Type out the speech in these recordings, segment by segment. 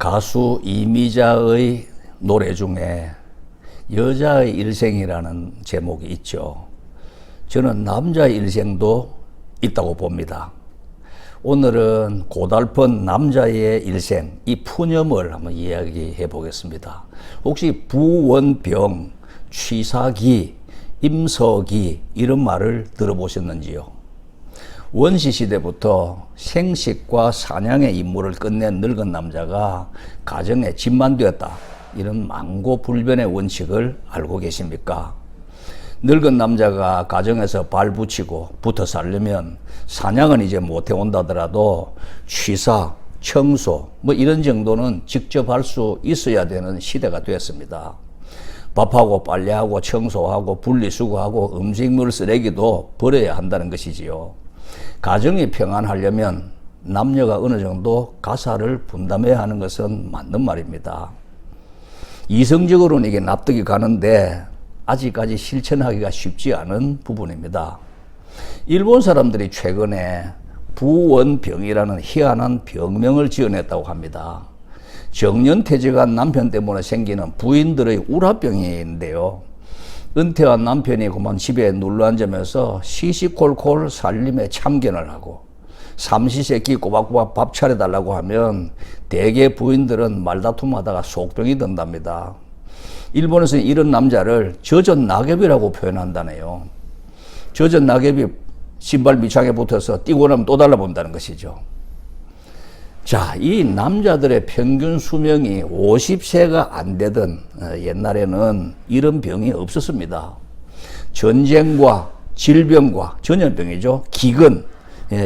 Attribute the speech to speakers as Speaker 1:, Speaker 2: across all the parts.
Speaker 1: 가수 이미자의 노래 중에 여자의 일생이라는 제목이 있죠. 저는 남자의 일생도 있다고 봅니다. 오늘은 고달픈 남자의 일생, 이 푸념을 한번 이야기해 보겠습니다. 혹시 부원병, 취사기, 임서기 이런 말을 들어보셨는지요? 원시시대부터 생식과 사냥의 임무를 끝낸 늙은 남자가 가정의 집만 되었다, 이런 망고불변의 원칙을 알고 계십니까? 늙은 남자가 가정에서 발붙이고 붙어 살려면 사냥은 이제 못해 온다더라도 취사, 청소 뭐 이런 정도는 직접 할 수 있어야 되는 시대가 되었습니다. 밥하고 빨래하고 청소하고 분리수거하고 음식물 쓰레기도 버려야 한다는 것이지요. 가정이 평안하려면 남녀가 어느 정도 가사를 분담해야 하는 것은 맞는 말입니다. 이성적으로는 이게 납득이 가는데 아직까지 실천하기가 쉽지 않은 부분입니다. 일본 사람들이 최근에 부원병이라는 희한한 병명을 지어냈다고 합니다. 정년퇴직한 남편 때문에 생기는 부인들의 우라병인데요. 은퇴한 남편이 그만 집에 눌러앉으면서 시시콜콜 살림에 참견을 하고 삼시세끼 꼬박꼬박 밥 차려달라고 하면 대개 부인들은 말다툼하다가 속병이 든답니다. 일본에서는 이런 남자를 젖은 낙엽이라고 표현한다네요. 젖은 낙엽이 신발 밑창에 붙어서 뛰고 나면 또 달라본다는 것이죠. 자, 이 남자들의 평균 수명이 50세가 안 되던 옛날에는 이런 병이 없었습니다. 전쟁과 질병과 전염병이죠. 기근,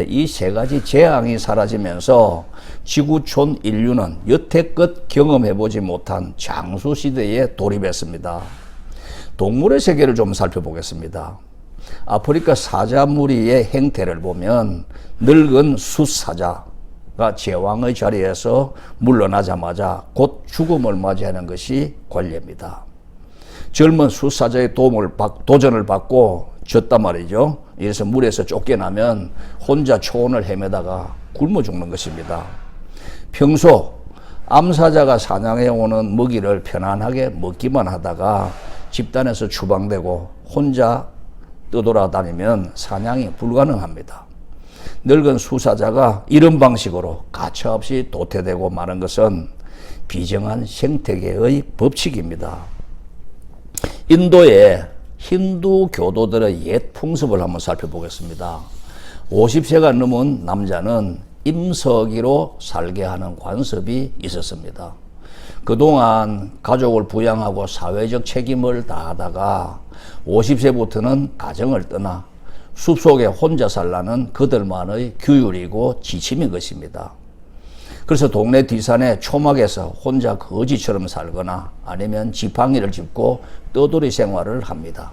Speaker 1: 이 세 가지 재앙이 사라지면서 지구촌 인류는 여태껏 경험해보지 못한 장수시대에 돌입했습니다. 동물의 세계를 좀 살펴보겠습니다. 아프리카 사자무리의 행태를 보면 늙은 숫사자가 제왕의 자리에서 물러나자마자 곧 죽음을 맞이하는 것이 관례입니다. 젊은 숫사자의 도전을 받고 졌단 말이죠. 이래서 물에서 쫓겨나면 혼자 초원을 헤매다가 굶어 죽는 것입니다. 평소 암사자가 사냥해 오는 먹이를 편안하게 먹기만 하다가 집단에서 추방되고 혼자 떠돌아다니면 사냥이 불가능합니다. 늙은 수사자가 이런 방식으로 가차없이 도태되고 마는 것은 비정한 생태계의 법칙입니다. 인도의 힌두 교도들의 옛 풍습을 한번 살펴보겠습니다. 50세가 넘은 남자는 임서기로 살게 하는 관습이 있었습니다. 그동안 가족을 부양하고 사회적 책임을 다하다가 50세부터는 가정을 떠나 숲속에 혼자 살라는 그들만의 규율이고 지침인 것입니다. 그래서 동네 뒷산의 초막에서 혼자 거지처럼 살거나 아니면 지팡이를 짚고 떠돌이 생활을 합니다.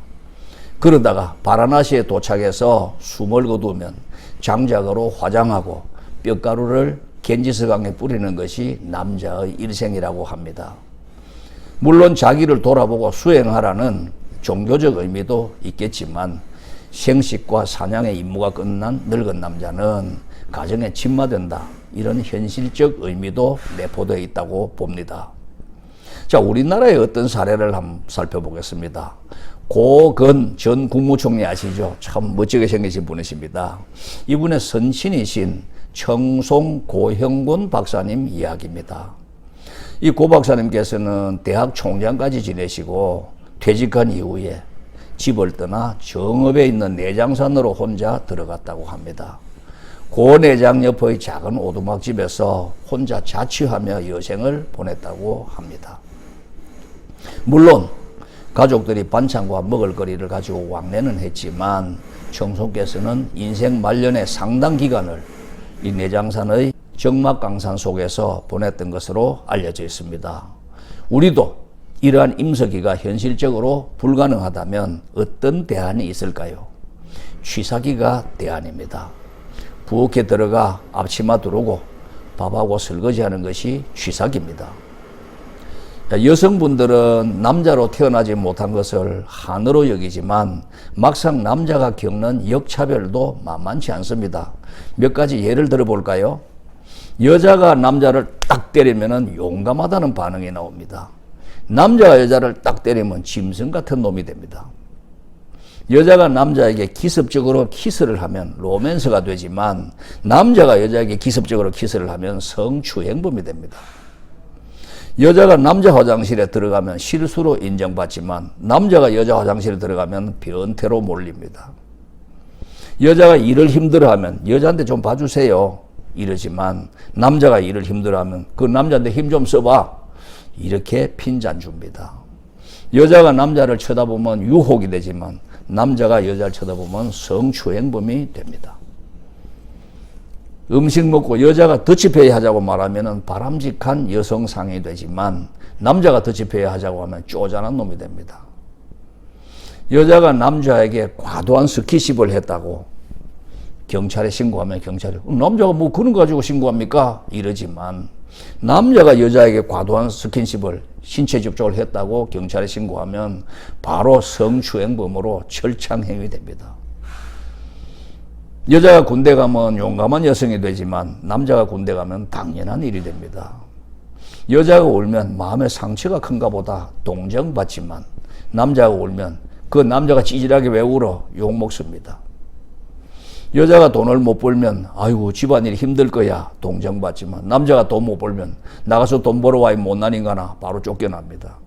Speaker 1: 그러다가 바라나시에 도착해서 숨을 거두면 장작으로 화장하고 뼈가루를 겐지스강에 뿌리는 것이 남자의 일생이라고 합니다. 물론 자기를 돌아보고 수행하라는 종교적 의미도 있겠지만 생식과 사냥의 임무가 끝난 늙은 남자는 가정에 집마된다, 이런 현실적 의미도 내포되어 있다고 봅니다. 자, 우리나라의 어떤 사례를 한번 살펴보겠습니다. 고건 전 국무총리 아시죠? 참 멋지게 생기신 분이십니다. 이분의 선친이신 청송 고형곤 박사님 이야기입니다. 이 고 박사님께서는 대학 총장까지 지내시고 퇴직한 이후에 집을 떠나 정읍에 있는 내장산으로 혼자 들어갔다고 합니다. 고 내장 옆의 작은 오두막집에서 혼자 자취하며 여생을 보냈다고 합니다. 물론 가족들이 반찬과 먹을거리를 가지고 왕래는 했지만 청송께서는 인생 말년의 상당 기간을 이 내장산의 정막강산 속에서 보냈던 것으로 알려져 있습니다. 우리도 이러한 임서기가 현실적으로 불가능하다면 어떤 대안이 있을까요? 취사기가 대안입니다. 부엌에 들어가 앞치마 두르고 밥하고 설거지하는 것이 취사기입니다. 여성분들은 남자로 태어나지 못한 것을 한으로 여기지만 막상 남자가 겪는 역차별도 만만치 않습니다. 몇 가지 예를 들어 볼까요? 여자가 남자를 딱 때리면은 용감하다는 반응이 나옵니다. 남자가 여자를 딱 때리면 짐승 같은 놈이 됩니다. 여자가 남자에게 기습적으로 키스를 하면 로맨스가 되지만 남자가 여자에게 기습적으로 키스를 하면 성추행범이 됩니다. 여자가 남자 화장실에 들어가면 실수로 인정받지만 남자가 여자 화장실에 들어가면 변태로 몰립니다. 여자가 일을 힘들어하면 여자한테 좀 봐주세요 이러지만 남자가 일을 힘들어하면 그 남자한테 힘 좀 써봐 이렇게 핀잔줍니다. 여자가 남자를 쳐다보면 유혹이 되지만 남자가 여자를 쳐다보면 성추행범이 됩니다. 음식 먹고 여자가 더치페이 하자고 말하면 바람직한 여성상이 되지만 남자가 더치페이 하자고 하면 쪼잔한 놈이 됩니다. 여자가 남자에게 과도한 스킨십을 했다고 경찰에 신고하면 경찰이 남자가 뭐 그런 거 가지고 신고합니까? 이러지만 남자가 여자에게 과도한 스킨십을 신체 접촉을 했다고 경찰에 신고하면 바로 성추행범으로 철창행위 됩니다. 여자가 군대 가면 용감한 여성이 되지만 남자가 군대 가면 당연한 일이 됩니다. 여자가 울면 마음의 상처가 큰가 보다 동정받지만 남자가 울면 그 남자가 찌질하게 왜 울어? 욕먹습니다. 여자가 돈을 못 벌면 아이고 집안일이 힘들 거야 동정받지만 남자가 돈 못 벌면 나가서 돈 벌어와 이 못난 인간아 바로 쫓겨납니다.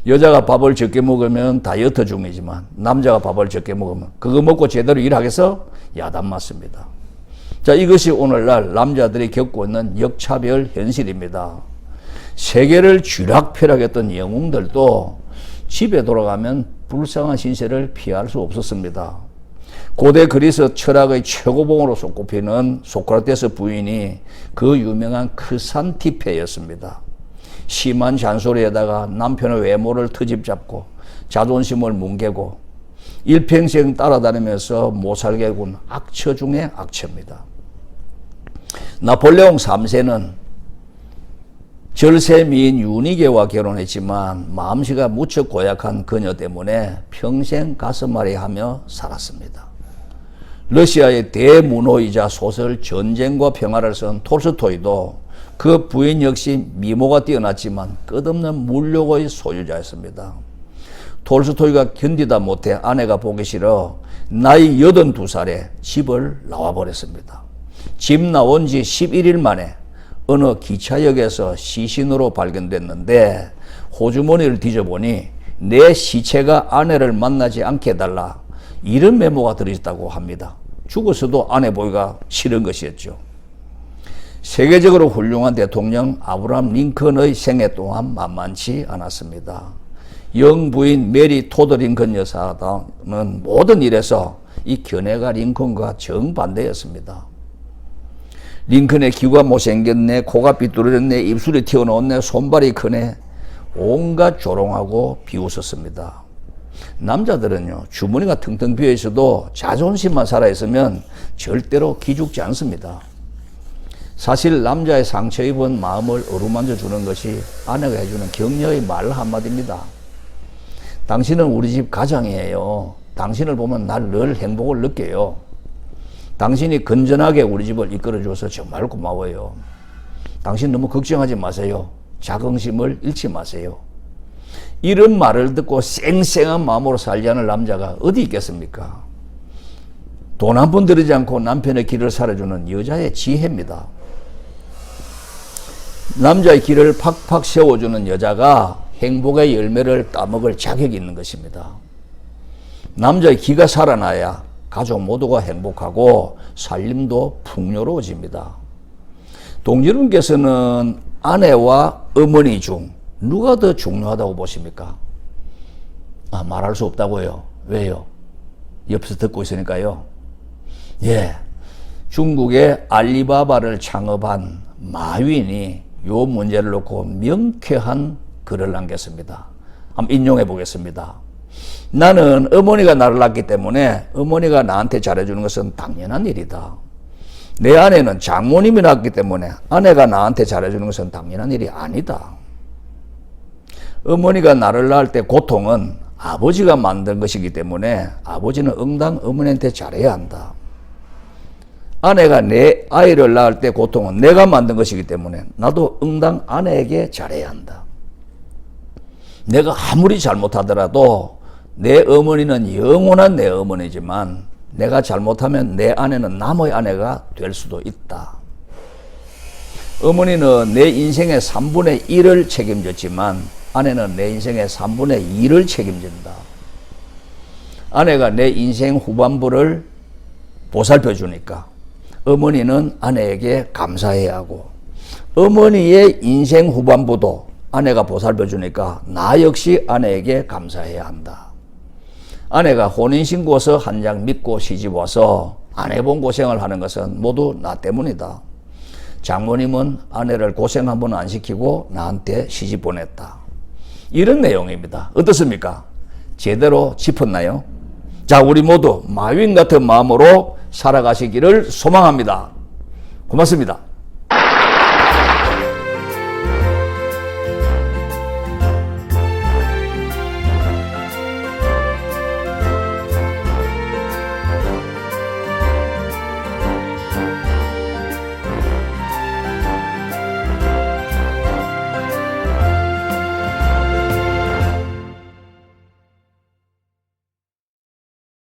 Speaker 1: 여자가 밥을 적게 먹으면 다이어트 중이지만 남자가 밥을 적게 먹으면 그거 먹고 제대로 일하겠어? 야단 맞습니다. 자, 이것이 오늘날 남자들이 겪고 있는 역차별 현실입니다. 세계를 쥐락펴락했던 영웅들도 집에 돌아가면 불쌍한 신세를 피할 수 없었습니다. 고대 그리스 철학의 최고봉으로 손꼽히는 소크라테스 부인이 그 유명한 크산티페였습니다. 심한 잔소리에다가 남편의 외모를 트집잡고 자존심을 뭉개고 일평생 따라다니면서 못살게 군 악처 중에 악처입니다. 나폴레옹 3세는 절세미인 유니게와 결혼했지만 마음씨가 무척 고약한 그녀 때문에 평생 가슴앓이하며 살았습니다. 러시아의 대문호이자 소설 전쟁과 평화를 쓴 톨스토이도 그 부인 역시 미모가 뛰어났지만 끝없는 물욕의 소유자였습니다. 톨스토이가 견디다 못해 아내가 보기 싫어 나이 82살에 집을 나와버렸습니다. 집 나온 지 11일 만에 어느 기차역에서 시신으로 발견됐는데 호주머니를 뒤져보니 내 시체가 아내를 만나지 않게 해달라 이런 메모가 들어있다고 합니다. 죽었어도 아내 보기가 싫은 것이었죠. 세계적으로 훌륭한 대통령 아브라함 링컨의 생애 또한 만만치 않았습니다. 영부인 메리 토드 링컨 여사는 모든 일에서 이 견해가 링컨과 정반대였습니다. 링컨의 귀가 못생겼네, 코가 삐뚤어졌네, 입술이 튀어나왔네, 손발이 크네 온갖 조롱하고 비웃었습니다. 남자들은요 주머니가 텅텅 비어 있어도 자존심만 살아있으면 절대로 기죽지 않습니다. 사실 남자의 상처 입은 마음을 어루만져 주는 것이 아내가 해주는 격려의 말 한마디입니다. 당신은 우리 집 가장이에요. 당신을 보면 날 늘 행복을 느껴요. 당신이 건전하게 우리 집을 이끌어줘서 정말 고마워요. 당신 너무 걱정하지 마세요. 자긍심을 잃지 마세요. 이런 말을 듣고 쌩쌩한 마음으로 살지 않을 남자가 어디 있겠습니까? 돈 한 푼 들이지 않고 남편의 길을 살아주는 여자의 지혜입니다. 남자의 길을 팍팍 세워주는 여자가 행복의 열매를 따먹을 자격이 있는 것입니다. 남자의 기가 살아나야 가족 모두가 행복하고 살림도 풍요로워집니다. 동지님께서는 아내와 어머니 중 누가 더 중요하다고 보십니까? 말할 수 없다고요. 왜요? 옆에서 듣고 있으니까요. 예, 중국의 알리바바를 창업한 마윈이 요 문제를 놓고 명쾌한 글을 남겼습니다. 한번 인용해 보겠습니다. 나는 어머니가 나를 낳기 때문에 어머니가 나한테 잘해주는 것은 당연한 일이다. 내 아내는 장모님이 낳았기 때문에 아내가 나한테 잘해주는 것은 당연한 일이 아니다. 어머니가 나를 낳을 때 고통은 아버지가 만든 것이기 때문에 아버지는 응당 어머니한테 잘해야 한다. 아내가 내 아이를 낳을 때 고통은 내가 만든 것이기 때문에 나도 응당 아내에게 잘해야 한다. 내가 아무리 잘못하더라도 내 어머니는 영원한 내 어머니지만 내가 잘못하면 내 아내는 남의 아내가 될 수도 있다. 어머니는 내 인생의 3분의 1을 책임졌지만 아내는 내 인생의 3분의 2를 책임진다. 아내가 내 인생 후반부를 보살펴 주니까 어머니는 아내에게 감사해야 하고 어머니의 인생 후반부도 아내가 보살펴 주니까 나 역시 아내에게 감사해야 한다. 아내가 혼인신고서 한 장 믿고 시집 와서 안 해본 고생을 하는 것은 모두 나 때문이다. 장모님은 아내를 고생 한번 안 시키고 나한테 시집 보냈다. 이런 내용입니다. 어떻습니까? 제대로 짚었나요? 자, 우리 모두 마윈 같은 마음으로 살아가시기를 소망합니다. 고맙습니다.